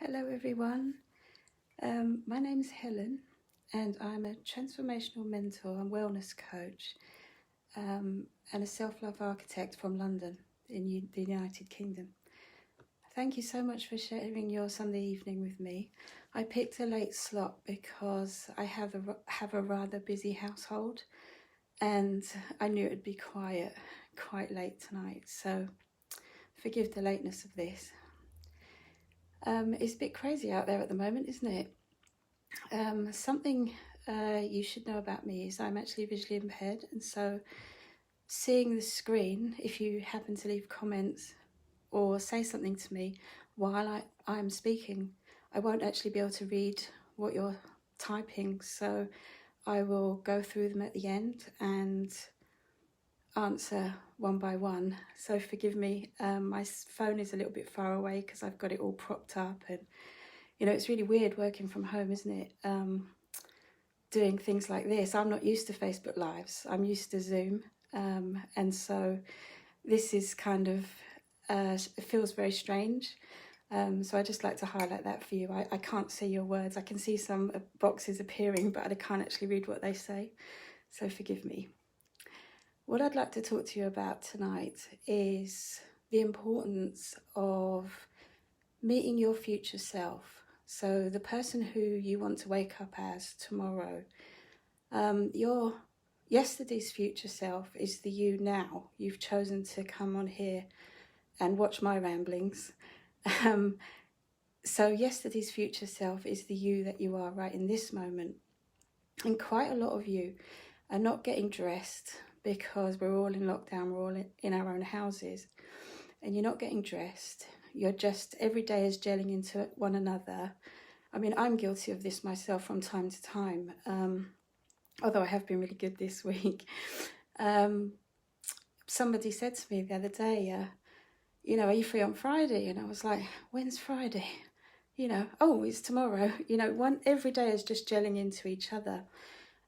Hello everyone, my name is Helen and I'm a transformational mentor and wellness coach and a self-love architect from London in the United Kingdom. Thank you so much for sharing your Sunday evening with me. I picked a late slot because I have a rather busy household and I knew it would be quite late tonight, so forgive the lateness of this. It's a bit crazy out there at the moment, isn't it? Something you should know about me is I'm actually visually impaired, and so seeing the screen, if you happen to leave comments or say something to me while I'm speaking, I won't actually be able to read what you're typing, so I will go through them at the end and answer one by one. So forgive me, my phone is a little bit far away because I've got it all propped up, and you know, it's really weird working from home, isn't it? Doing things like this. I'm not used to Facebook Lives. I'm used to Zoom. And so this is kind of, it feels very strange. So I just like to highlight that for you. I can't see your words. I can see some boxes appearing, but I can't actually read what they say. So forgive me. What I'd like to talk to you about tonight is the importance of meeting your future self. So the person who you want to wake up as tomorrow. Your yesterday's future self is the you now. You've chosen to come on here and watch my ramblings. So yesterday's future self is the you that you are right in this moment. And quite a lot of you are not getting dressed because we're all in lockdown, we're all in our own houses, and you're not getting dressed. You're just, every day is gelling into one another. I mean, I'm guilty of this myself from time to time, although I have been really good this week. Somebody said to me the other day, you know, are you free on Friday? And I was like, when's Friday? You know, oh, it's tomorrow. You know, every day is just gelling into each other.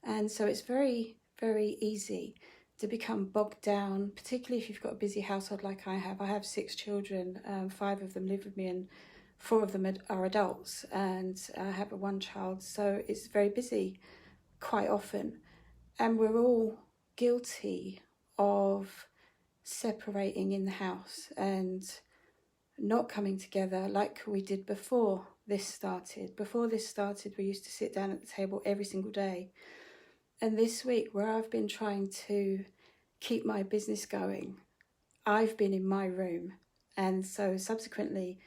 And so it's very, very easy to become bogged down, particularly if you've got a busy household like I have. I have 6 children, 5 of them live with me and 4 of them are adults, and I have one child, so it's very busy quite often. And we're all guilty of separating in the house and not coming together like we did before this started. Before this started, we used to sit down at the table every single day. And this week, where I've been trying to keep my business going, I've been in my room. And so subsequently,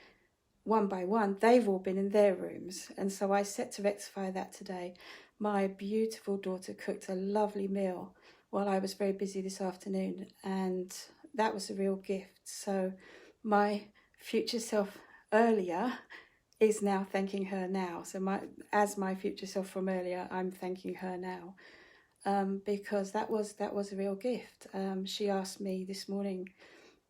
one by one, they've all been in their rooms. And so I set to rectify that today. My beautiful daughter cooked a lovely meal while I was very busy this afternoon. And that was a real gift. So my future self earlier is now thanking her now. So as my future self from earlier, I'm thanking her now. Because that was a real gift. She asked me this morning,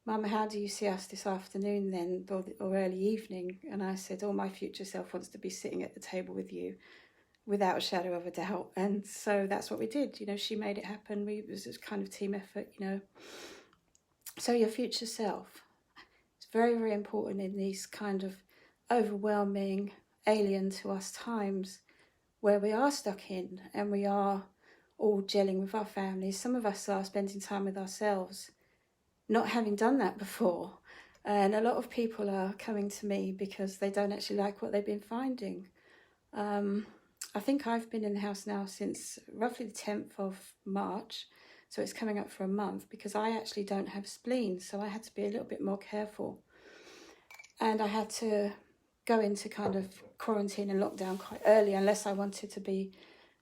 Mum, how do you see us this afternoon then, or early evening? And I said, oh, my future self wants to be sitting at the table with you, without a shadow of a doubt. And so that's what we did. You know, she made it happen. It was a kind of team effort, you know. So your future self, it's very, very important in these kind of overwhelming, alien to us times where we are stuck in and we are all gelling with our families. Some of us are spending time with ourselves, not having done that before. And a lot of people are coming to me because they don't actually like what they've been finding. I think I've been in the house now since roughly the 10th of March. So it's coming up for a month because I actually don't have spleen. So I had to be a little bit more careful. And I had to go into kind of quarantine and lockdown quite early unless I wanted to be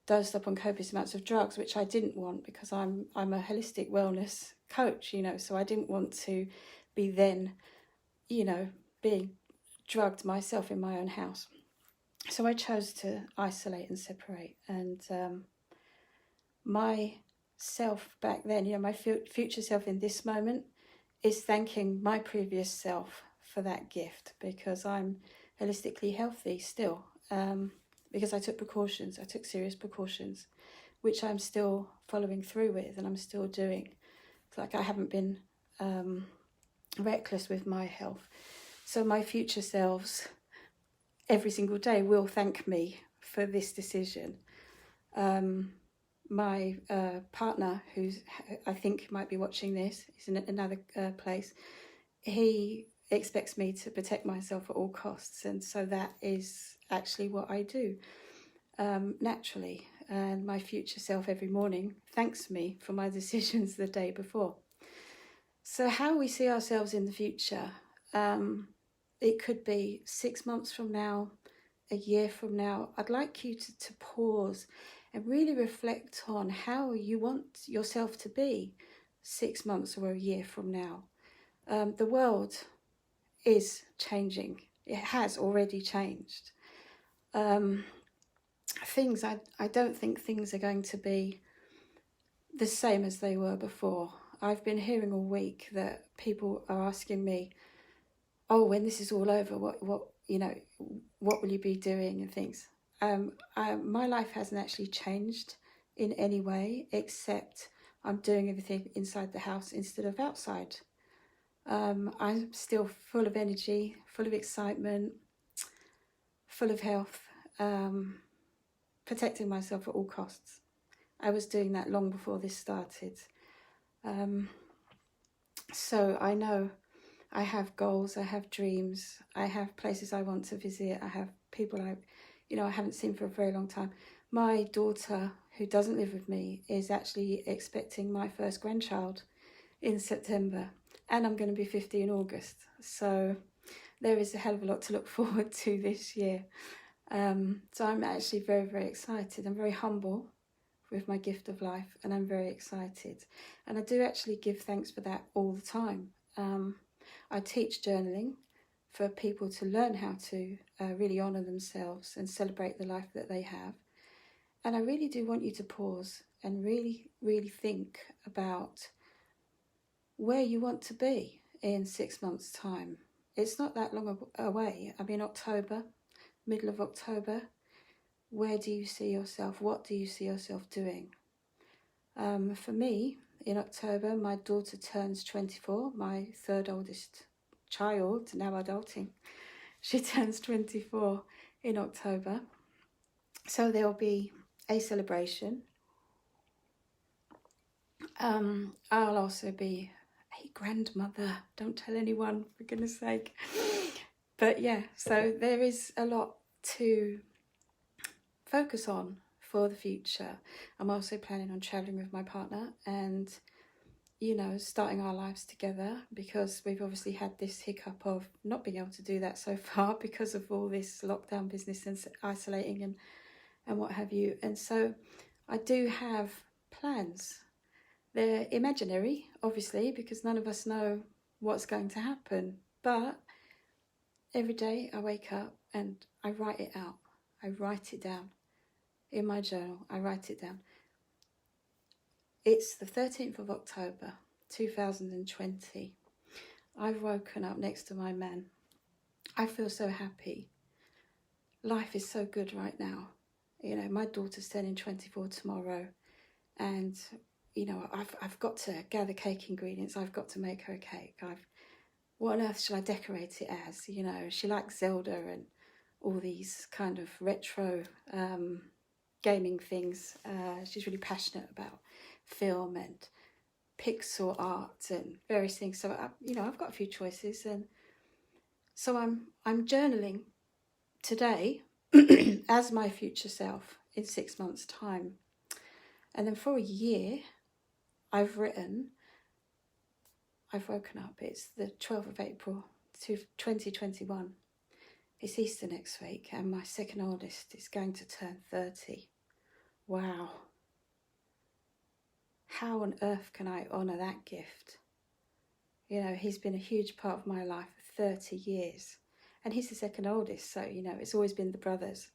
dosed up on copious amounts of drugs, which I didn't want because I'm a holistic wellness coach, you know, so I didn't want to be then, you know, being drugged myself in my own house. So I chose to isolate and separate. And my self back then, you know, my future self in this moment is thanking my previous self for that gift because I'm holistically healthy still. Because I took precautions, I took serious precautions, which I'm still following through with and I'm still doing. It's like I haven't been reckless with my health. So my future selves every single day will thank me for this decision. My partner, who's I think might be watching this, is in another place. He expects me to protect myself at all costs, and so that is actually what I do naturally. And my future self every morning thanks me for my decisions the day before. So how we see ourselves in the future, it could be 6 months from now, a year from now. I'd like you to pause and really reflect on how you want yourself to be 6 months or a year from now. The world is changing. It has already changed. I don't think things are going to be the same as they were before. I've been hearing all week that people are asking me, oh, when this is all over, what will you be doing and things. My life hasn't actually changed in any way, except I'm doing everything inside the house instead of outside. I'm still full of energy, full of excitement, full of health, protecting myself at all costs. I was doing that long before this started. So I know I have goals, I have dreams, I have places I want to visit, I have people I haven't seen for a very long time. My daughter, who doesn't live with me, is actually expecting my first grandchild in September, and I'm going to be 50 in August. So there is a hell of a lot to look forward to this year. So I'm actually very, very excited. I'm very humble with my gift of life, and I'm very excited. And I do actually give thanks for that all the time. I teach journaling for people to learn how to really honour themselves and celebrate the life that they have. And I really do want you to pause and really, really think about where you want to be in 6 months' time. It's not that long away. I mean, October, middle of October. Where do you see yourself? What do you see yourself doing? For me, in October, my daughter turns 24, my third oldest child, now adulting. She turns 24 in October. So there'll be a celebration. I'll also be a grandmother. Don't tell anyone, for goodness sake. But yeah, so there is a lot to focus on for the future. I'm also planning on traveling with my partner and, starting our lives together, because we've obviously had this hiccup of not being able to do that so far because of all this lockdown business and isolating and what have you. And so I do have plans. They're imaginary, obviously, because none of us know what's going to happen. But every day I wake up and I write it out. I write it down. In my journal, I write it down. It's the 13th of October, 2020. I've woken up next to my man. I feel so happy. Life is so good right now. My daughter's turning 24 tomorrow, and I've got to gather cake ingredients. I've got to make her a cake. What on earth shall I decorate it as? She likes Zelda and all these kind of retro gaming things. She's really passionate about film and pixel art and various things. So I've got a few choices, and so I'm journaling today as my future self in 6 months' time. And then for a year, I've woken up, it's the 12th of April 2021. It's Easter next week, and my second oldest is going to turn 30. Wow. How on earth can I honour that gift? He's been a huge part of my life for 30 years. And he's the second oldest, so, it's always been the brothers.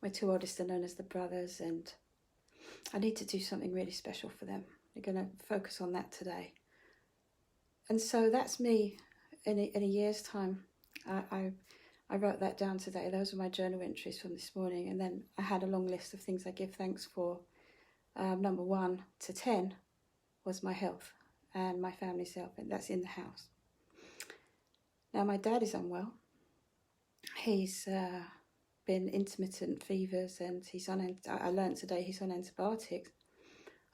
My two oldest are known as the brothers, and I need to do something really special for them. We're going to focus on that today. And so that's me in a year's time. I wrote that down today. Those are my journal entries from this morning. And then I had a long list of things I give thanks for. Number 1 to 10 was my health and my family's health, and that's in the house. Now, my dad is unwell. He's been intermittent fevers, and I learned today he's on antibiotics.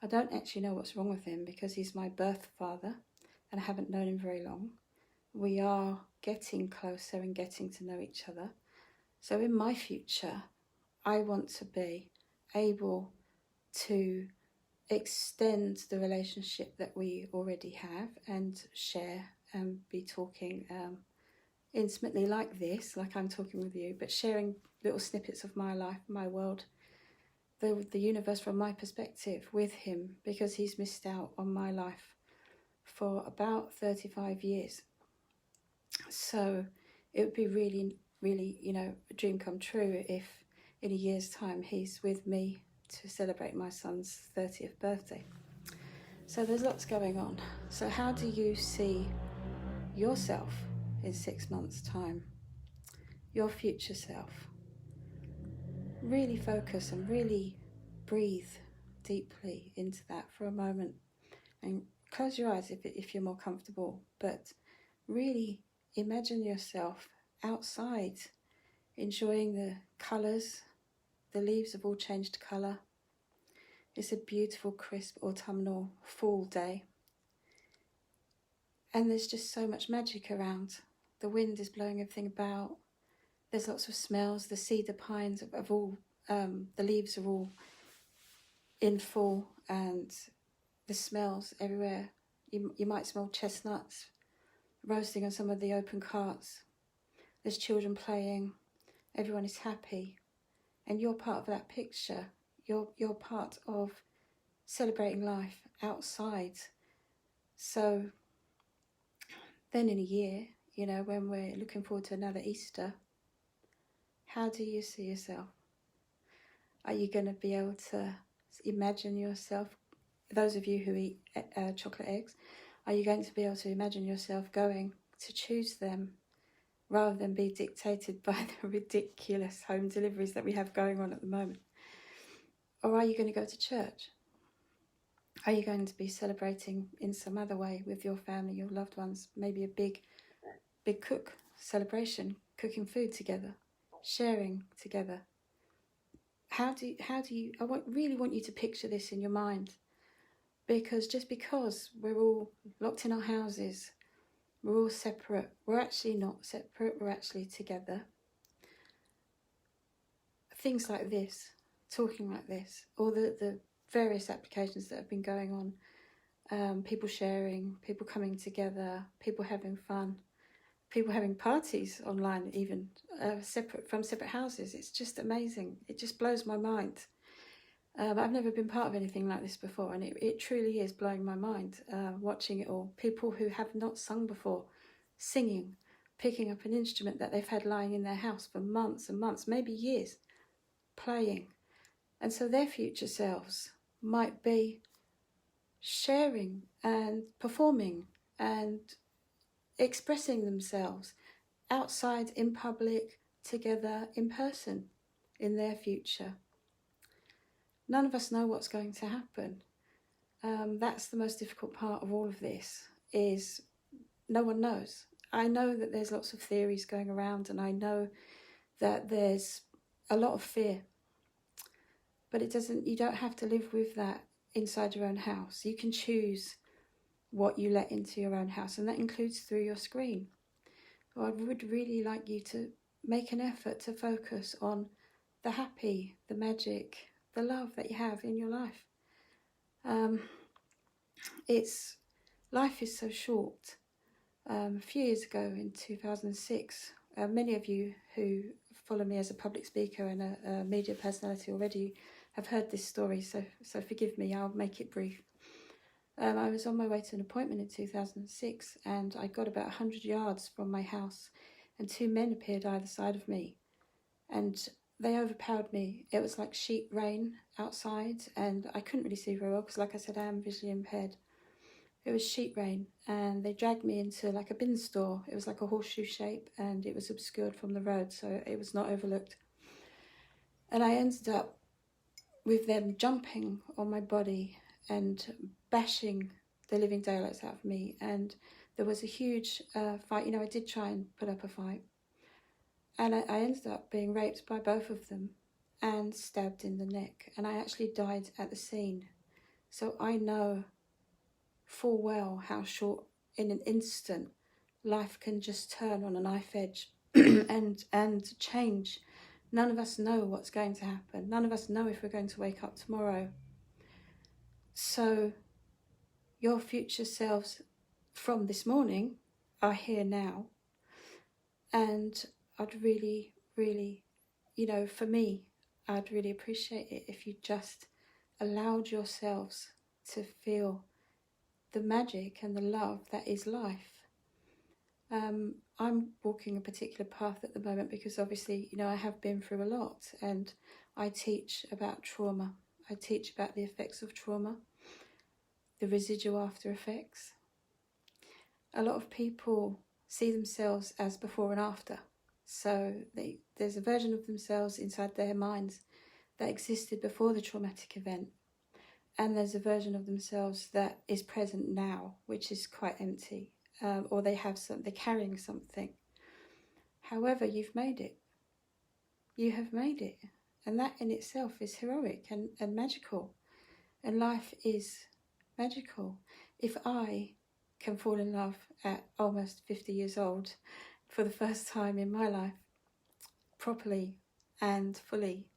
I don't actually know what's wrong with him because he's my birth father and I haven't known him very long. We are getting closer and getting to know each other. So in my future, I want to be able to extend the relationship that we already have and share and be talking intimately like this, like I'm talking with you, but sharing little snippets of my life, my world, the universe from my perspective with him, because he's missed out on my life for about 35 years. So it would be really, really, a dream come true if in a year's time he's with me to celebrate my son's 30th birthday. So there's lots going on. So how do you see yourself in 6 months' time? Your future self? Really focus and really breathe deeply into that for a moment, and close your eyes if you're more comfortable, but really imagine yourself outside, enjoying the colours. The leaves have all changed colour. It's a beautiful, crisp, autumnal fall day. And there's just so much magic around. The wind is blowing everything about. There's lots of smells. The cedar pines have all, the leaves are all in full, and the smells everywhere. You might smell chestnuts roasting on some of the open carts. There's children playing. Everyone is happy. And you're part of that picture. You're part of celebrating life outside. So then in a year, when we're looking forward to another Easter, how do you see yourself? Are you going to be able to imagine yourself, those of you who eat chocolate eggs, are you going to be able to imagine yourself going to choose them rather than be dictated by the ridiculous home deliveries that we have going on at the moment? Or are you going to go to church? Are you going to be celebrating in some other way with your family, your loved ones? Maybe a big cook celebration, cooking food together, sharing together. How do you? Really want you to picture this in your mind, because just because we're all locked in our houses, we're all separate. We're actually not separate. We're actually together. Things like this, talking like this, all the various applications that have been going on, people sharing, people coming together, people having fun, people having parties online, even separate houses. It's just amazing. It just blows my mind. I've never been part of anything like this before, and it truly is blowing my mind, watching it all. People who have not sung before, singing, picking up an instrument that they've had lying in their house for months and months, maybe years, playing. And so their future selves might be sharing and performing and expressing themselves outside, in public, together, in person, in their future. None of us know what's going to happen. That's the most difficult part of all of this, is no one knows. I know that there's lots of theories going around, and I know that there's a lot of fear. But you don't have to live with that inside your own house. You can choose what you let into your own house, and that includes through your screen. So I would really like you to make an effort to focus on the happy, the magic, the love that you have in your life. Life is so short. A few years ago in 2006, many of you who follow me as a public speaker and a media personality already have heard this story, so forgive me, I'll make it brief. I was on my way to an appointment in 2006, and I got about 100 yards from my house, and two men appeared either side of me, and they overpowered me. It was like sheet rain outside, and I couldn't really see very well because, like I said, I am visually impaired. It was sheet rain, and they dragged me into like a bin store. It was like a horseshoe shape, and it was obscured from the road, so it was not overlooked. And I ended up with them jumping on my body and bashing the living daylights out of me. And there was a huge fight. I did try and put up a fight. And I ended up being raped by both of them and stabbed in the neck. And I actually died at the scene. So I know full well how short, in an instant, life can just turn on a knife edge and change. None of us know what's going to happen. None of us know if we're going to wake up tomorrow. So your future selves from this morning are here now. And I'd really, really, for me, I'd really appreciate it if you just allowed yourselves to feel the magic and the love that is life. I'm walking a particular path at the moment because obviously, I have been through a lot, and I teach about trauma. I teach about the effects of trauma, the residual after effects. A lot of people see themselves as before and after. So there's a version of themselves inside their minds that existed before the traumatic event. And there's a version of themselves that is present now, which is quite empty, or they're carrying something. However, you've made it. You have made it. And that in itself is heroic and magical. And life is magical. If I can fall in love at almost 50 years old for the first time in my life, properly and fully,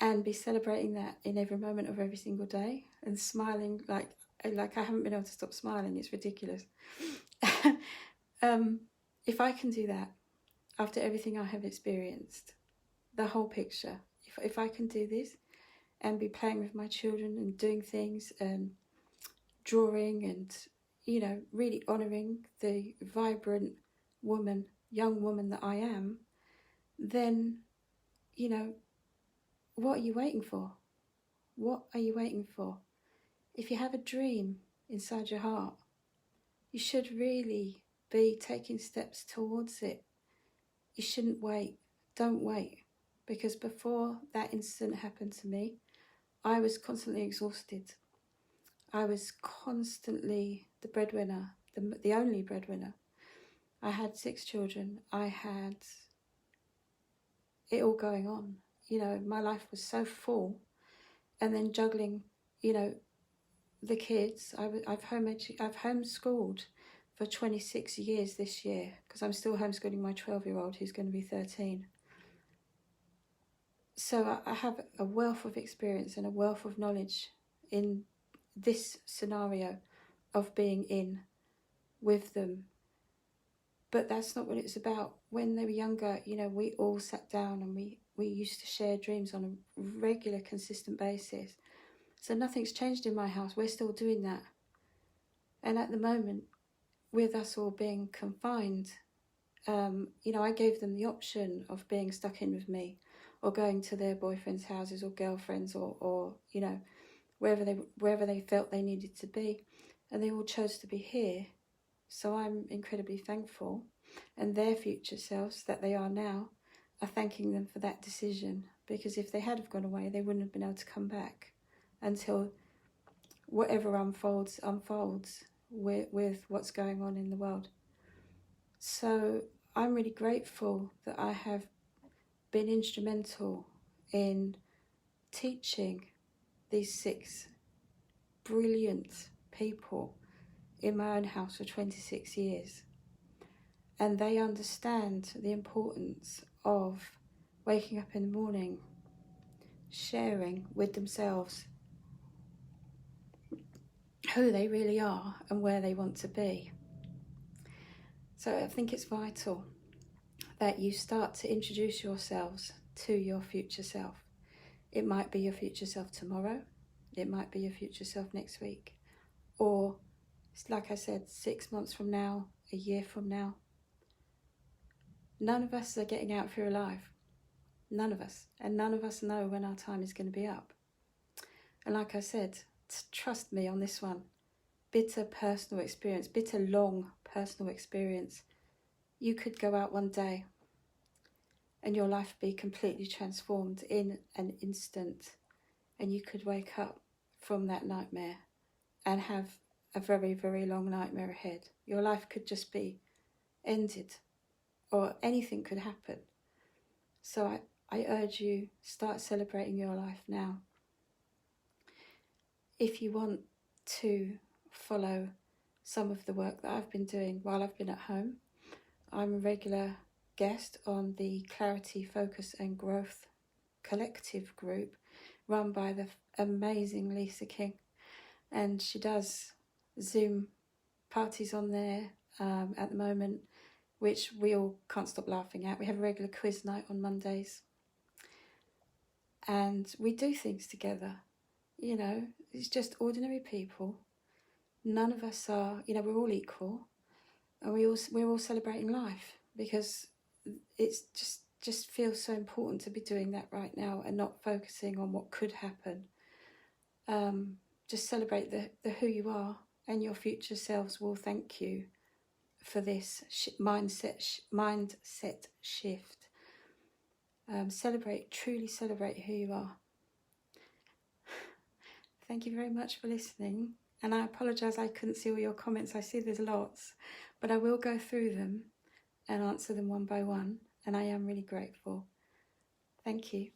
and be celebrating that in every moment of every single day and smiling like I haven't been able to stop smiling, it's ridiculous. If I can do that after everything I have experienced, the whole picture, if I can do this and be playing with my children and doing things and drawing and, really honouring the vibrant young woman that I am, then, what are you waiting for? What are you waiting for? If you have a dream inside your heart, you should really be taking steps towards it. You shouldn't wait. Don't wait. Because before that incident happened to me, I was constantly exhausted. I was constantly the breadwinner, the only breadwinner. I had 6 children. I had it all going on. My life was so full. And then juggling, the kids. I've homeschooled for 26 years this year, because I'm still homeschooling my 12-year-old who's going to be 13. So I have a wealth of experience and a wealth of knowledge in this scenario of being in with them. But that's not what it's about. When they were younger, we all sat down and we used to share dreams on a regular, consistent basis. So nothing's changed in my house. We're still doing that. And at the moment, with us all being confined, I gave them the option of being stuck in with me or going to their boyfriends' houses or girlfriends or wherever they felt they needed to be. And they all chose to be here. So I'm incredibly thankful. And their future selves that they are now are thanking them for that decision. Because if they had have gone away, they wouldn't have been able to come back until whatever unfolds with what's going on in the world. So I'm really grateful that I have been instrumental in teaching these 6 brilliant people in my own house for 26 years. And they understand the importance of waking up in the morning, sharing with themselves who they really are and where they want to be. So I think it's vital that you start to introduce yourselves to your future self. It might be your future self tomorrow. It might be your future self next week. Or, like I said, 6 months from now, a year from now. None of us are getting out here alive. None of us. And none of us know when our time is going to be up. And like I said, trust me on this one. Bitter personal experience, bitter long personal experience. You could go out one day and your life be completely transformed in an instant. And you could wake up from that nightmare and have a very, very long nightmare ahead. Your life could just be ended, or anything could happen. So I urge you, start celebrating your life now. If you want to follow some of the work that I've been doing while I've been at home, I'm a regular guest on the Clarity, Focus and Growth collective group run by the amazing Lisa King, and she does Zoom parties on there at the moment, which we all can't stop laughing at. We have a regular quiz night on Mondays, and we do things together. You know, it's just ordinary people. None of us are, you know, we're all equal, and we're all celebrating life, because it's just feels so important to be doing that right now and not focusing on what could happen. Just celebrate the who you are, and your future selves will thank you for this mindset shift. Truly celebrate who you are. Thank you very much for listening, and I apologise I couldn't see all your comments. I see there's lots, but I will go through them and answer them one by one, and I am really grateful. Thank you.